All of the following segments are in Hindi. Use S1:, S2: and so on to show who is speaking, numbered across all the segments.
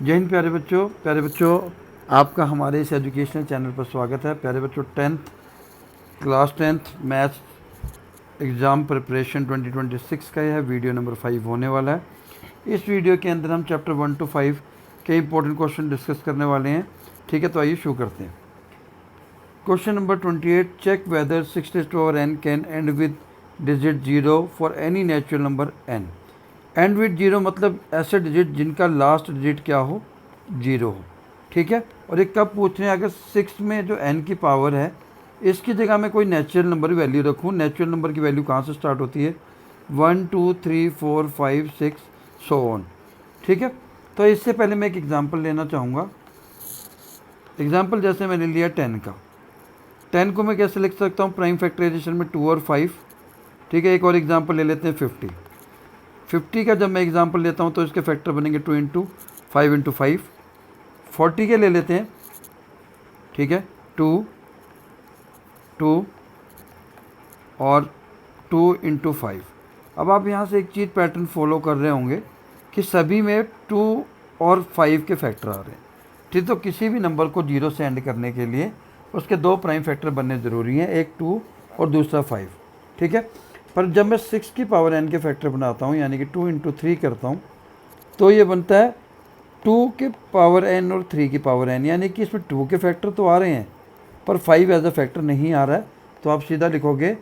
S1: जय हिंद प्यारे बच्चों आपका हमारे इस एजुकेशनल चैनल पर स्वागत है। प्यारे बच्चों, class tenth maths exam preparation 2026 का यह वीडियो नंबर 5 होने वाला है। इस वीडियो के अंदर हम चैप्टर 1 to 5 के इंपॉर्टेंट क्वेश्चन डिस्कस करने वाले हैं। ठीक है, तो आइए शुरू करते हैं। Question number 28, check whether 6n can end with digit 0 for any natural number n। End with 0 मतलब ऐसे डिजिट जिनका लास्ट डिजिट क्या हो, 0 हो। ठीक है, और एक कब पूछ रहे हैं, अगर 6 में जो n की पावर है इसकी जगह मैं कोई नेचुरल नंबर वैल्यू रखूँ। नेचुरल नंबर की वैल्यू कहाँ से स्टार्ट होती है, 1 2 3 4 5 6 सो ऑन। ठीक है, तो इससे पहले मैं एक एग्जांपल लेना चाहूँगा। एग्जांपल जैसे मैंने लिया 10 का। 10 को मैं कैसे लिख सकता हूँ, प्राइम फैक्टराइजेशन में 2 और 5। ठीक है, एक और एग्जांपल ले लेते हैं 50 का। जब मैं एग्जांपल लेता हूँ तो इसके फैक्टर बनेंगे 2 इंटू 5 इंटू 5। 40 के ले लेते हैं। ठीक है, 2 2 और 2 इंटू 5। अब आप यहाँ से एक चीज़ पैटर्न फॉलो कर रहे होंगे कि सभी में 2 और 5 के फैक्टर आ रहे हैं। ठीक, तो किसी भी नंबर को 0 से एंड करने के लिए उसके दो प्राइम फैक्टर बनने ज़रूरी हैं, एक 2 और दूसरा 5। ठीक है, पर जब मैं 6 की पावर n के फैक्टर बनाता हूँ, यानी कि 2 इंटू 3 करता हूँ, तो ये बनता है 2 के पावर n और 3 की पावर n, यानी कि इसमें 2 के फैक्टर तो आ रहे हैं पर 5 एज अ फैक्टर नहीं आ रहा है। तो आप सीधा लिखोगे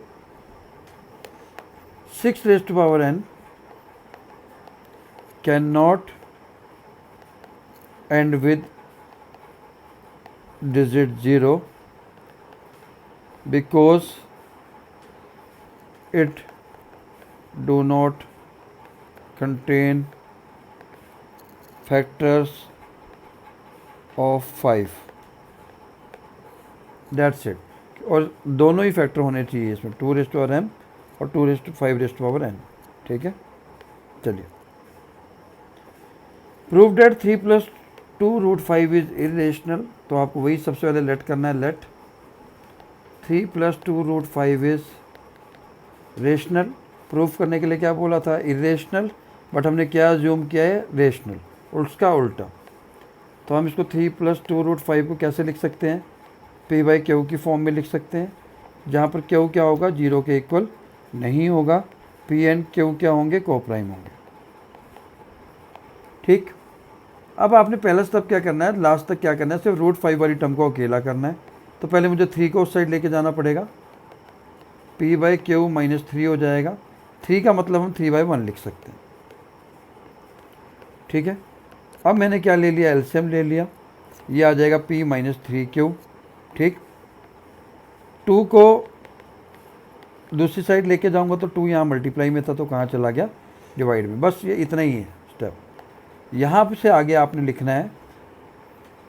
S1: 6 raise to power n can not end with digit 0 because it do not contain factors of 5। That's it। और दोनों ही फैक्टर होने चाहिए इसमें, 2 रेज़ टू पावर m और 2 raise to 5 raise to power n। ठीक है, चलिए। Prove that 3 + 2√5 is irrational. तो आपको वही सबसे पहले लेट करना है। Late 3 + 2√5 is rational. प्रूफ करने के लिए क्या बोला था, इरेशनल, बट हमने क्या अज्यूम किया है, रेशनल, उसका उल्टा। तो हम इसको 3 + 2√5 को कैसे लिख सकते हैं, p/q की फॉर्म में लिख सकते हैं, जहाँ पर q क्या होगा, 0 के इक्वल नहीं होगा। p एंड q क्या होंगे, कोप्राइम होंगे। ठीक, अब आपने पहला स्टेप क्या करना है, लास्ट तक क्या करना है, सिर्फ √5 वाली टर्म को अकेला करना है। तो पहले मुझे 3 को उस साइड लेके जाना पड़ेगा, p/q -3 हो जाएगा। 3 का मतलब हम 3/1 लिख सकते हैं। ठीक है, अब मैंने क्या ले लिया, एलसीएम ले लिया, ये आ जाएगा p - 3q। ठीक, 2 को दूसरी साइड लेके जाऊंगा तो 2 यहाँ मल्टीप्लाई में था तो कहाँ चला गया, डिवाइड में। बस ये इतना ही है स्टेप। यहाँ से आगे आपने लिखना है,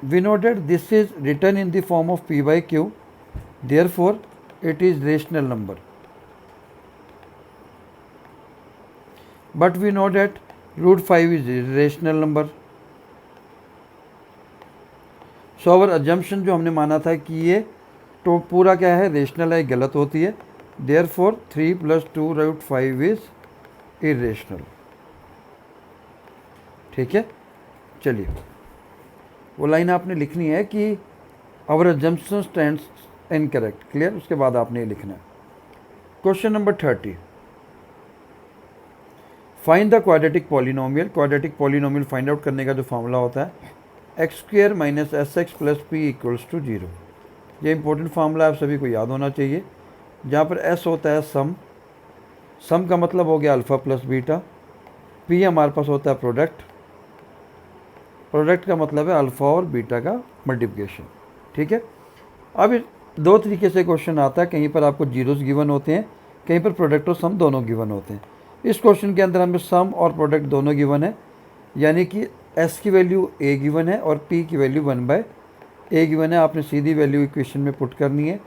S1: we know that this is written in the form of p/q, therefore it is rational number, but we know that √5 is irrational number। so our assumption जो हमने माना था कि ये तो पूरा क्या है, रेशनल है, गलत होती है। therefore 3 + 2√5 is irrational। ठीक है, चलिए वो लाइन आपने लिखनी है कि our assumption stands incorrect. Clear, उसके बाद आपने ये लिखना है। Question number 30, find the quadratic polynomial. Quadratic polynomial find out करने का जो फॉर्मूला होता है, x² - sx + p = 0। ये इंपॉर्टेंट फार्मूला आप सभी को याद होना चाहिए। जहाँ पर s होता है सम, सम का मतलब हो गया अल्फ़ा + बीटा। p हमारे पास होता है प्रोडक्ट, प्रोडक्ट का मतलब है अल्फ़ा और बीटा का मल्टीप्लिकेशन। ठीक है, अब दो तरीके से क्वेश्चन आता है, कहीं पर आपको जीरोस गिवन होते हैं, कहीं पर प्रोडक्ट और सम दोनों गिवन होते हैं। इस क्वेश्चन के अंदर हमें सम और प्रोडक्ट दोनों गिवन है, यानी कि s की वैल्यू a गिवन है और p की वैल्यू 1/a गिवन है। आपने सीधी वैल्यू इक्वेशन में पुट करनी है।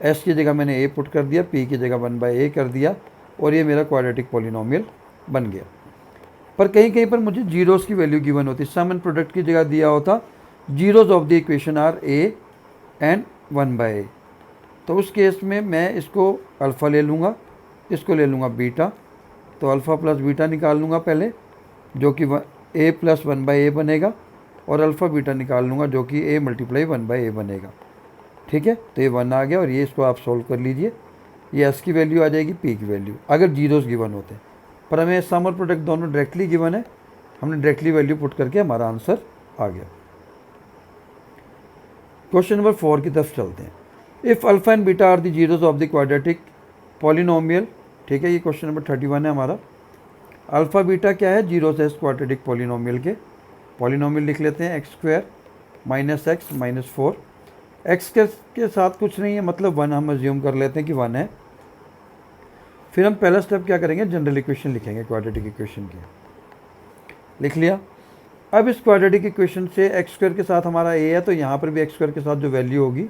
S1: s की जगह मैंने a पुट कर दिया, p की जगह 1/a कर दिया, और ये मेरा क्वाड्रेटिक पॉलिनोमियल बन गया। पर कहीं कहीं पर मुझे जीरोस की वैल्यू गिवन होती, सम एंड प्रोडक्ट की जगह दिया होता zeros of the equation are a and 1/a। तो उस केस में मैं इसको अल्फ़ा ले लूँगा, इसको ले लूँगा बीटा। तो अल्फ़ा + बीटा निकाल लूँगा पहले, जो कि a + 1/a बनेगा, और अल्फ़ा बीटा निकाल लूँगा जो कि a मल्टीप्लाई 1/a बनेगा। ठीक है, तो ये 1 आ गया और ये इसको आप सोल्व कर लीजिए। ये s की वैल्यू आ जाएगी p की वैल्यू अगर जीरोस गिवन होते हैं, पर हमें सम और प्रोडक्ट दोनों डायरेक्टली गिवन है, हमने डायरेक्टली वैल्यू पुट करके हमारा आंसर आ गया। क्वेश्चन नंबर 4 की तरफ चलते हैं। If alpha and beta are the zeros of the quadratic polynomial. ठीक है, ये क्वेश्चन नंबर 31 है हमारा। अल्फ़ा बीटा क्या है? जीरोस है इस क्वाड्रेटिक पॉलिनोमियल के। पॉलिनोमियल लिख लेते हैं x² - x - 4। x के साथ कुछ नहीं है, मतलब 1 हम अज्यूम कर लेते हैं कि 1 है। फिर हम पहला स्टेप क्या करेंगे? जनरल इक्वेशन लिखेंगे क्वाड्रेटिक इक्वेशन की। लिख लिया। अब इस क्वाड्रेटिक इक्वेशन से x² के साथ हमारा a है, तो यहाँ पर भी x² के साथ जो वैल्यू होगी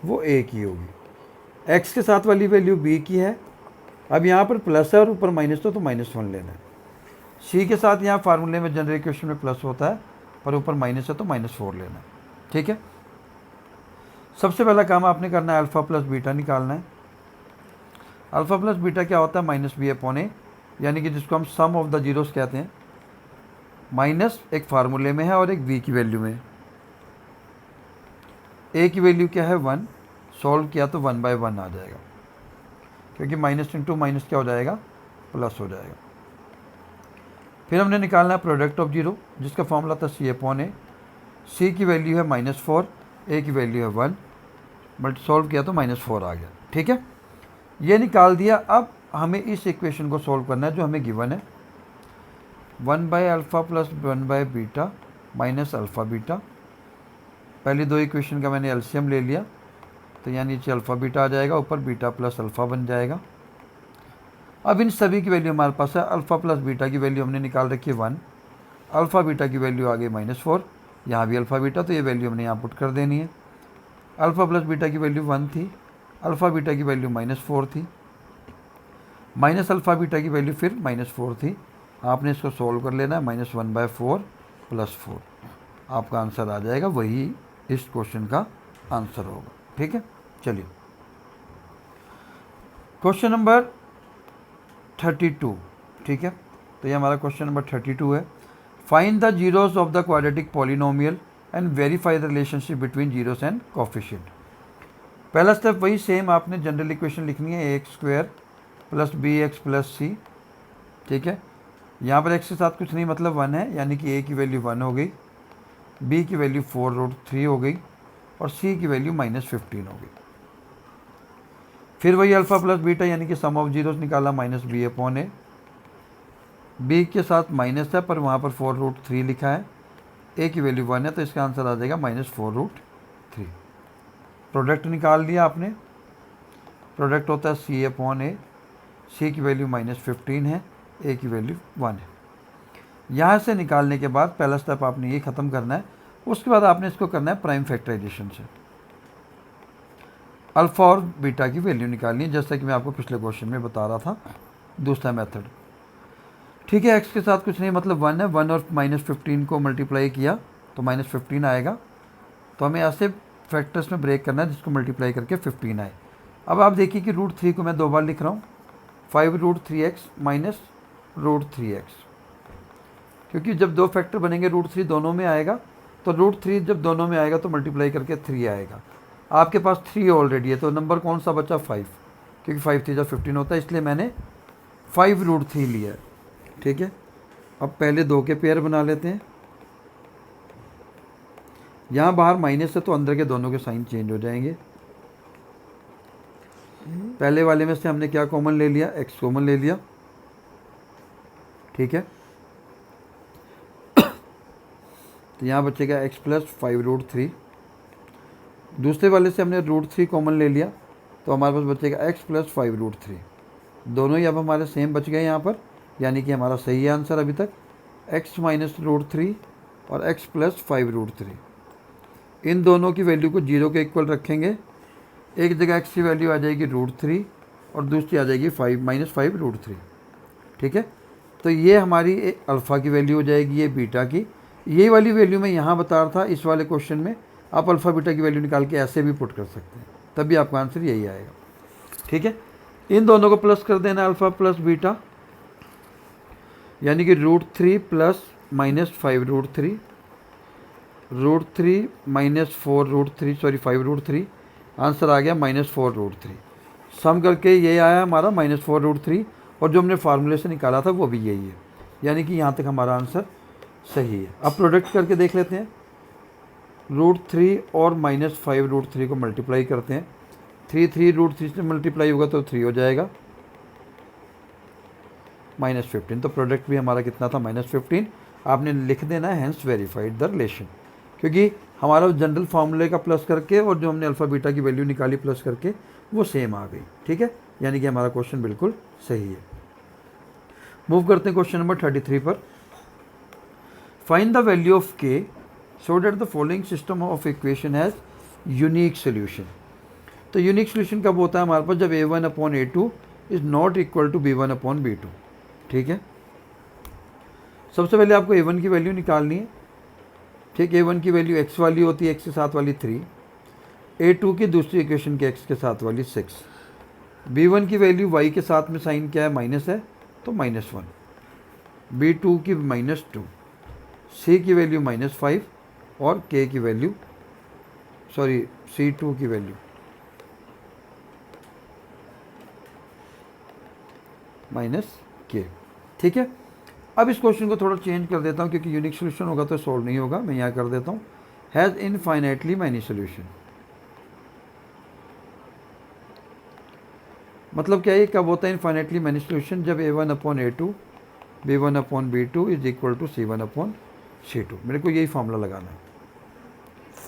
S1: वो a की होगी। x के साथ वाली वैल्यू b की है। अब यहाँ पर प्लस है और ऊपर माइनस, तो -1 लेना है। c के साथ यहाँ फार्मूले में जनरल इक्वेशन में प्लस होता है, पर ऊपर माइनस है तो -4 लेना है। ठीक है, सबसे पहला काम आपने करना है अल्फ़ा प्लस बीटा निकालना है। अल्फ़ा प्लस बीटा क्या होता है? -b/a, यानी कि जिसको हम सम ऑफ द जीरोस कहते हैं। माइनस एक फार्मूले में है और एक b की वैल्यू में। a की वैल्यू क्या है? 1। सॉल्व किया तो 1/1 आ जाएगा, क्योंकि माइनस इंटू माइनस क्या हो जाएगा? प्लस हो जाएगा। फिर हमने निकालना है प्रोडक्ट ऑफ जीरो, जिसका फॉर्मूला था c/a। c की वैल्यू है -4, a की वैल्यू है 1, बट सॉल्व किया तो -4 आ गया। ठीक है, ये निकाल दिया। अब हमें इस इक्वेशन को सॉल्व करना है जो हमें गिवन है। 1/α + 1/β माइनस अल्फ़ा बीटा। पहली दो इक्वेशन का मैंने एलसीएम ले लिया, तो यहाँ नीचे अल्फ़ा बीटा आ जाएगा, ऊपर बीटा प्लस अल्फ़ा बन जाएगा। अब इन सभी की वैल्यू हमारे पास है। अल्फ़ा प्लस बीटा की वैल्यू हमने निकाल रखी है 1, अल्फ़ा बीटा की वैल्यू आ गई -4, यहाँ भी अल्फ़ा बीटा, तो ये वैल्यू हमने यहाँ पुट कर देनी है। अल्फ़ा प्लस बीटा की वैल्यू 1 थी, अल्फ़ा बीटा की वैल्यू -4 थी, माइनस अल्फ़ा बीटा की वैल्यू फिर -4 थी। आपने इसको सोल्व कर लेना है। -1/4 + 4 आपका आंसर आ जाएगा, वही इस क्वेश्चन का आंसर होगा। ठीक है, चलिए क्वेश्चन नंबर 32। ठीक है, तो ये हमारा क्वेश्चन नंबर 32 है। Find the zeros of the quadratic polynomial and verify the relationship between zeros and coefficient. पहला स्टेप वही सेम, आपने जनरल इक्वेशन लिखनी है ax² + bx + c। ठीक है, यहाँ पर x के साथ कुछ नहीं, मतलब 1 है, यानी कि a की वैल्यू 1 हो गई, b की वैल्यू 4√3 हो गई और c की वैल्यू -15 हो गई। फिर वही अल्फ़ा प्लस बीटा, यानी कि सम ऑफ जीरोस निकाला -b/a। b के साथ माइनस है, पर वहाँ पर 4√3 लिखा है, a की वैल्यू 1 है, तो इसका आंसर आ जाएगा -4√3। प्रोडक्ट निकाल लिया आपने। प्रोडक्ट होता है c/a। c की वैल्यू -15 है, a की वैल्यू 1 है। यहाँ से निकालने के बाद पहला स्टेप आपने ये ख़त्म करना है। उसके बाद आपने इसको करना है प्राइम फैक्टराइजेशन से। अल्फ़ा और बीटा की वैल्यू निकालनी है, जैसा कि मैं आपको पिछले क्वेश्चन में बता रहा था, दूसरा मेथड। ठीक है, x के साथ कुछ नहीं, मतलब 1 है। 1 और -15 को मल्टीप्लाई किया तो -15 आएगा। तो हमें ऐसे फैक्टर्स में ब्रेक करना है जिसको मल्टीप्लाई करके 15 आए। अब आप देखिए कि √3 को मैं 2 बार लिख रहा हूँ, 5√3x - √3x, क्योंकि जब दो फैक्टर बनेंगे √3 दोनों में आएगा, तो √3 जब दोनों में आएगा तो मल्टीप्लाई करके 3 आएगा। आपके पास 3 ऑलरेडी है, तो नंबर कौन सा बचा? 5, क्योंकि 5 3 = 15 होता है, इसलिए मैंने 5√3 लिया है। ठीक है, अब पहले 2 के पेयर बना लेते हैं। यहाँ बाहर माइनस है, तो अंदर के दोनों के साइन चेंज हो जाएंगे। पहले वाले में से हमने क्या कॉमन ले लिया? x कॉमन ले लिया। ठीक है, तो यहाँ बचेगा x + 5√3। दूसरे वाले से हमने √3 कॉमन ले लिया, तो हमारे पास बचेगा x + 5√3। दोनों ही अब हमारे सेम बच गए यहाँ पर, यानी कि हमारा सही है आंसर अभी तक, x - √3 और x + 5√3। इन दोनों की वैल्यू को 0 के इक्वल रखेंगे। एक जगह x की वैल्यू आ जाएगी √3 और दूसरी आ जाएगी -5√3। ठीक है, तो ये हमारी अल्फ़ा की वैल्यू हो जाएगी, ये बीटा की। यही वाली वैल्यू मैं यहाँ बता रहा था इस वाले क्वेश्चन में। आप अल्फ़ा बीटा की वैल्यू निकाल के ऐसे भी पुट कर सकते हैं, तभी आपका आंसर यही आएगा। ठीक है, इन दोनों को प्लस कर देना, अल्फ़ा प्लस बीटा, यानी कि √3 + -5√3 √3 -4√3 आंसर आ गया -4√3। सम करके ये आया हमारा -4√3 और जो हमने फार्मूले से निकाला था वो भी यही है, यानी कि यहाँ तक हमारा आंसर सही है। अब प्रोडक्ट करके देख लेते हैं। √3 और -5√3 को मल्टीप्लाई करते हैं। 3 √3 से मल्टीप्लाई होगा तो 3 हो जाएगा, -15। तो प्रोडक्ट भी हमारा कितना था, -15। आपने लिख देना है हैंस वेरीफाइड द रिलेशन, क्योंकि हमारा जनरल फार्मूले का प्लस करके और जो हमने अल्फ़ा बीटा की वैल्यू निकाली प्लस करके वो सेम आ गई। ठीक है, यानी कि हमारा क्वेश्चन बिल्कुल सही है। मूव करते हैं क्वेश्चन नंबर 33 पर। Find the value of k so that the following system of equation has unique solution. तो यूनिक सोल्यूशन कब होता है हमारे पास, जब a1/a2 is not equal to b1/b2। ठीक है, सबसे पहले आपको a1 की वैल्यू निकालनी है। ठीक, a1 की वैल्यू x वाली होती है, x के साथ वाली 3, a2 की दूसरी इक्वेशन के x के साथ वाली 6, b1 की वैल्यू y के साथ में साइन क्या है, माइनस है तो -1, b2 की -2, c की वैल्यू -5 और k की वैल्यू c2 की वैल्यू -k। ठीक है, अब इस क्वेश्चन को थोड़ा चेंज कर देता हूँ क्योंकि यूनिक सोल्यूशन होगा तो सॉल्व नहीं होगा। मैं यहाँ कर देता हूँ हैज़ इनफाइनाइटली मैनी सोल्यूशन। मतलब क्या है, कब होता है इनफाइनाइटली मैनी सोल्यूशन, जब a1/a2 b1/b2 is equal to c1/c2। मेरे को यही फॉर्मूला लगाना है,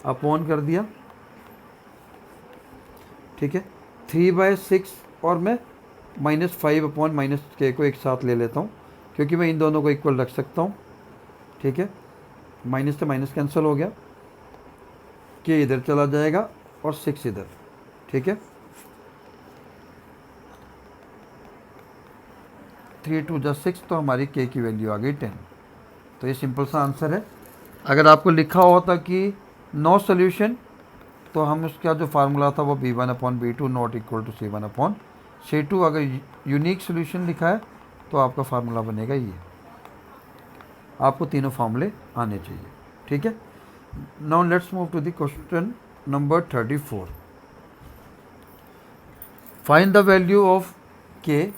S1: अपॉन कर दिया। ठीक है, 3/6 और मैं -5/-k को एक साथ ले लेता हूँ क्योंकि मैं इन दोनों को इक्वल रख सकता हूँ। ठीक है, माइनस से माइनस कैंसिल हो गया, k इधर चला जाएगा और 6 इधर। ठीक है, 3 2 जा 6, तो हमारी k की वैल्यू आ गई 10। तो ये सिंपल सा आंसर है। अगर आपको लिखा होता कि नो सोल्यूशन तो हम उसका जो फार्मूला था वो b1/b2 not equal to c1/c2। अगर यूनिक सोल्यूशन लिखा है तो आपका फार्मूला बनेगा ये। आपको तीनों फार्मूले आने चाहिए। ठीक है, now let's move to the question number 34। Find the value of k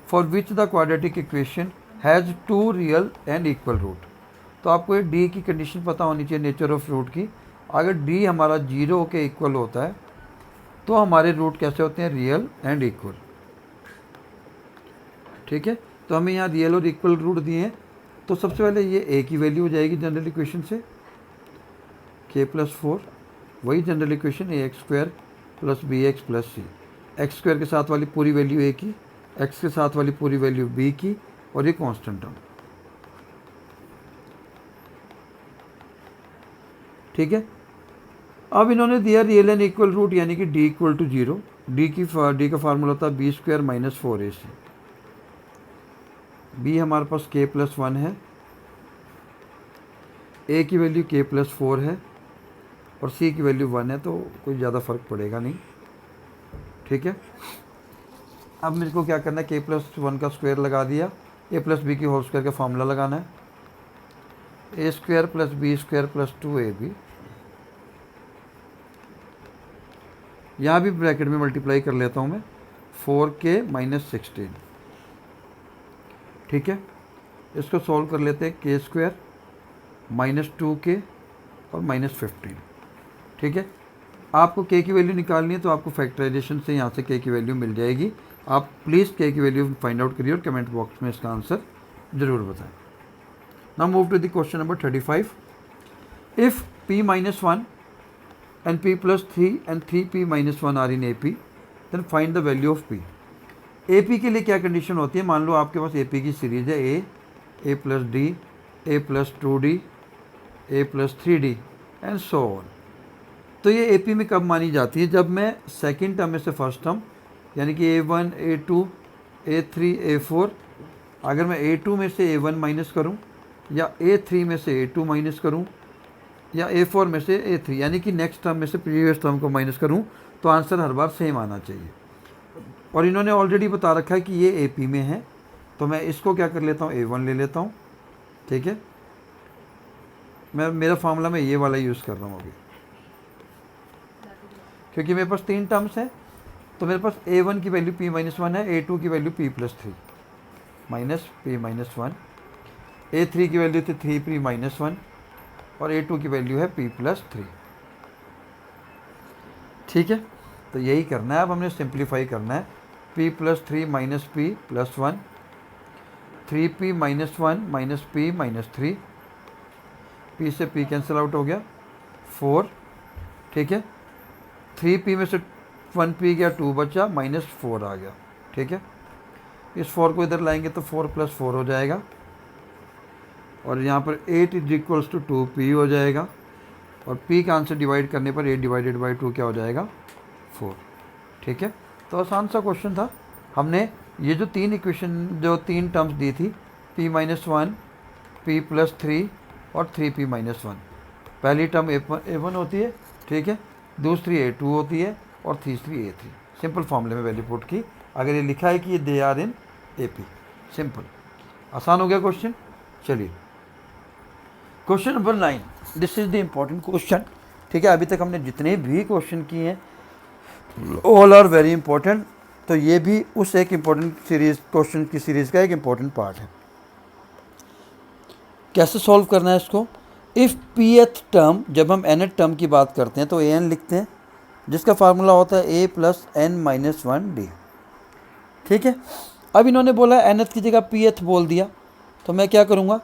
S1: for which the quadratic equation has 2 real and equal root. तो आपको ये d की कंडीशन पता होनी चाहिए, नेचर ऑफ रूट की। अगर d हमारा 0 के इक्वल होता है तो हमारे रूट कैसे होते हैं, रियल एंड इक्वल। ठीक है, तो हमें यहाँ रियल और इक्वल रूट दिए हैं, तो सबसे पहले ये a की वैल्यू हो जाएगी जनरल इक्वेशन से k+4, वही general equation ax² + bx + c। x² के साथ वाली पूरी वैल्यू a की, x के साथ वाली पूरी वैल्यू b की और ये कांस्टेंट टर्म। ठीक है, अब इन्होंने दिया रियल एंड इक्वल रूट यानी कि d = 0। d का फार्मूला था b² - 4ac। b हमारे पास k+1 है, a की वैल्यू k+4 है और c की वैल्यू 1 है, तो कोई ज़्यादा फर्क पड़ेगा नहीं। ठीक है, अब मेरे को क्या करना है, k+1 का स्क्वायर लगा दिया, a + b की होल स्क्वायर का फार्मूला लगाना है, a² + b² + 2ab। यहाँ भी ब्रैकेट में मल्टीप्लाई कर लेता हूँ मैं, 4k - 16। ठीक है, इसको सॉल्व कर लेते हैं, k² - 2k और -15। ठीक है, आपको k की वैल्यू निकालनी है तो आपको फैक्टराइजेशन से यहाँ से k की वैल्यू मिल जाएगी। आप प्लीज़ k की वैल्यू फाइंड आउट करिए और कमेंट बॉक्स में इसका आंसर ज़रूर बताएं। Now move to the question number 35। If p - 1 and p + 3 and 3p - 1 are in AP, then find the value of p। AP के लिए क्या कंडीशन होती है, मान लो आपके पास AP की सीरीज़ है a + d, a + 2d, a + 3d and so on. तो ये AP में कब मानी जाती है, जब मैं सेकेंड टर्म में से फर्स्ट टर्म यानी कि a1 a2 a3 a4, अगर मैं a2 में से a1 माइनस करूँ या a3 में से a2 माइनस करूँ या a4 में से a3 यानी कि नेक्स्ट टर्म में से प्रीवियस टर्म को माइनस करूं तो आंसर हर बार सेम आना चाहिए। और इन्होंने ऑलरेडी बता रखा है कि ये AP में है, तो मैं इसको क्या कर लेता हूँ, a1 ले लेता हूँ। ठीक है, मैं मेरा फार्मूला मैं ये वाला यूज़ कर रहा हूँ अभी, क्योंकि मेरे पास 3 टर्म्स हैं। तो मेरे पास a1 की वैल्यू p-1 है, a2 की value p+3 minus p-1, a3 की वैल्यू थी 3p-1 और a2 की वैल्यू है p+3। ठीक है, तो यही करना है। अब हमने सिंप्लीफाई करना है। p+3 minus p+1, 3p-1 minus p-3, p से p कैंसिल आउट हो गया, 4। ठीक है, 3p में से 1p गया, 2 बचा, -4 आ गया। ठीक है, इस 4 को इधर लाएंगे तो 4 + 4 हो जाएगा, और यहाँ पर 8 = 2p हो जाएगा, और p का आंसर डिवाइड करने पर 8/2 क्या हो जाएगा, 4। ठीक है, तो आसान सा क्वेश्चन था। हमने ये जो 3 इक्वेशन, जो 3 टर्म्स दी थी, p-1, p+3 और 3p-1, पहली टर्म a1 होती है, ठीक है, दूसरी a2 होती है, और तीसरी a3। सिंपल फॉर्मूले में वैल्यू पुट की। अगर ये लिखा है कि ये they are in AP, simple, आसान हो गया क्वेश्चन। चलिए question number 9, this is the important question. ठीक है, अभी तक हमने जितने भी क्वेश्चन किए हैं ऑल आर वेरी इंपॉर्टेंट। तो ये भी उस एक इम्पॉर्टेंट सीरीज, क्वेश्चन की सीरीज़ का एक इम्पॉर्टेंट पार्ट है। कैसे सॉल्व करना है इसको? इफ़ pth टर्म, जब हम nth टर्म की बात करते हैं तो an लिखते हैं, जिसका फार्मूला होता है a + n-1d। ठीक है, अब इन्होंने बोला nth की जगह pth बोल दिया, तो मैं क्या करूँगा,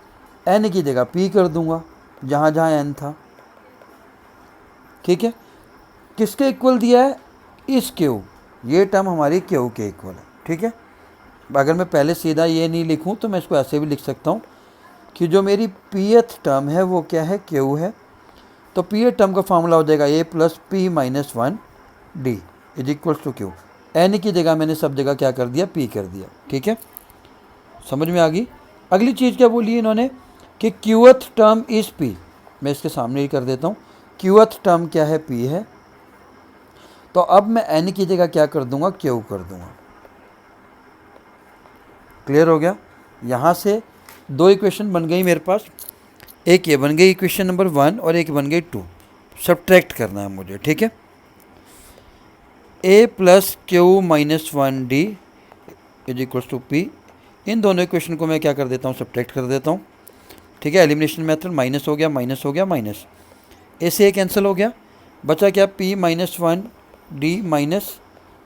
S1: n की जगह p कर दूंगा जहाँ जहाँ n था। ठीक है, किसके इक्वल दिया है, इस q, ये टर्म हमारी q के इक्वल है। ठीक है, अगर मैं पहले सीधा ये नहीं लिखूँ तो मैं इसको ऐसे भी लिख सकता हूँ कि जो मेरी pth टर्म है वो क्या है, q है। तो pth टर्म का फार्मूला हो जाएगा a + p-1d = q। n की जगह मैंने सब जगह क्या कर दिया, p कर दिया। ठीक है, समझ में आ गई। अगली चीज़ क्या बोली इन्होंने कि qth टर्म इज़ p। मैं इसके सामने ही कर देता हूँ, qth टर्म क्या है, p है। तो अब मैं n की जगह क्या कर दूंगा, q कर दूंगा। क्लियर हो गया। यहाँ से 2 इक्वेशन बन गई मेरे पास, एक ये बन गई इक्वेशन नंबर 1 और एक बन गई 2। सब्ट्रैक्ट करना है मुझे। ठीक है, a + q-1d = p। इन दोनों इक्वेशन को मैं क्या कर देता हूँ, सब्ट्रैक्ट कर देता हूँ। ठीक है, एलिमिनेशन मेथड, माइनस हो गया, माइनस हो गया, माइनस, ए से कैंसिल हो गया, बचा क्या, p-1d माइनस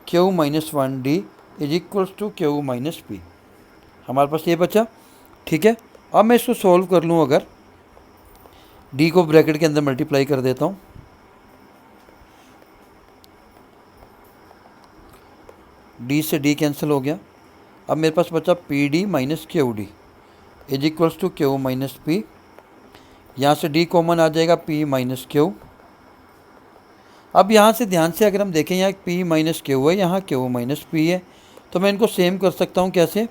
S1: q-1d = q-p। हमारे पास ये बचा। ठीक है, अब मैं इसको सॉल्व कर लूँ, अगर d को ब्रैकेट के अंदर मल्टीप्लाई कर देता हूँ, d से d कैंसिल हो गया। अब मेरे पास बचा pd - qd = q - p। यहाँ से d कॉमन आ जाएगा, p - q। अब यहाँ से ध्यान से अगर हम देखें, यहाँ p - q है, यहाँ q - p है, तो मैं इनको सेम कर सकता हूँ। कैसे?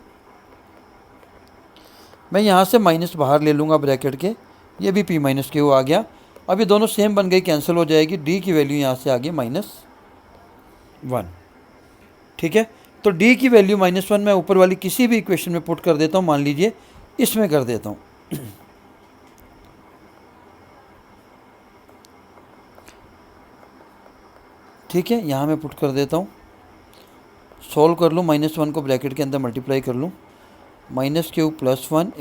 S1: मैं यहाँ से माइनस बाहर ले लूँगा ब्रैकेट के, ये भी p - q आ गया। अब ये दोनों सेम बन गई, कैंसिल हो जाएगी, d की वैल्यू यहाँ से आ गई -1। ठीक है, तो d की वैल्यू -1 मैं ऊपर वाली किसी भी इक्वेशन में पुट कर देता हूँ। मान लीजिए इसमें कर देता हूँ, ठीक है, यहाँ मैं पुट कर देता हूँ, सॉल्व कर लूँ, -1 को ब्रैकेट के अंदर मल्टीप्लाई कर लूँ, -q + 1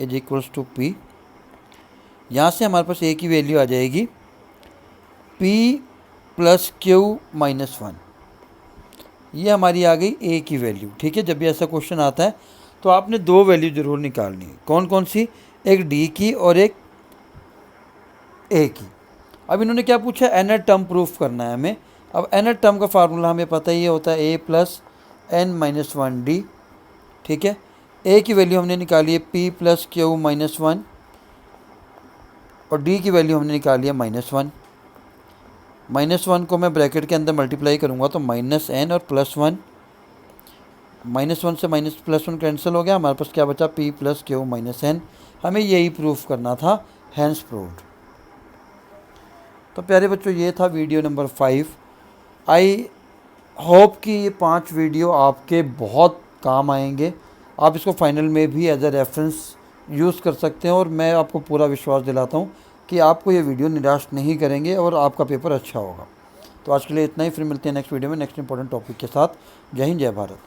S1: = p। यहाँ से हमारे पास a की वैल्यू आ जाएगी p + q - 1। ये हमारी आ गई a की वैल्यू। ठीक है, जब भी ऐसा क्वेश्चन आता है तो आपने 2 वैल्यू ज़रूर निकालनी है। कौन कौन सी? एक d की और एक a की। अब इन्होंने क्या पूछा, nth टर्म प्रूफ करना है हमें। अब nth टर्म का फार्मूला हमें पता ही होता है a + n-1d। ठीक है, a की वैल्यू हमने निकाली है p + q - 1 और d की वैल्यू हमने निकाली है -1। -1 को मैं ब्रैकेट के अंदर मल्टीप्लाई करूँगा तो -n और +1, -1 से +1 कैंसिल हो गया, हमारे पास क्या बचा, p + q - n। हमें यही प्रूफ करना था, हैंस प्रूव्ड। तो प्यारे बच्चों, ये था वीडियो नंबर 5। आई होप कि ये 5 वीडियो आपके बहुत काम आएंगे। आप इसको फाइनल में भी एज अ रेफरेंस यूज़ कर सकते हैं, और मैं आपको पूरा विश्वास दिलाता हूँ कि आपको ये वीडियो निराश नहीं करेंगे और आपका पेपर अच्छा होगा। तो आज के लिए इतना ही, फिर मिलते हैं नेक्स्ट वीडियो में नेक्स्ट इंपॉर्टेंट टॉपिक के साथ। जय हिंद, जय भारत।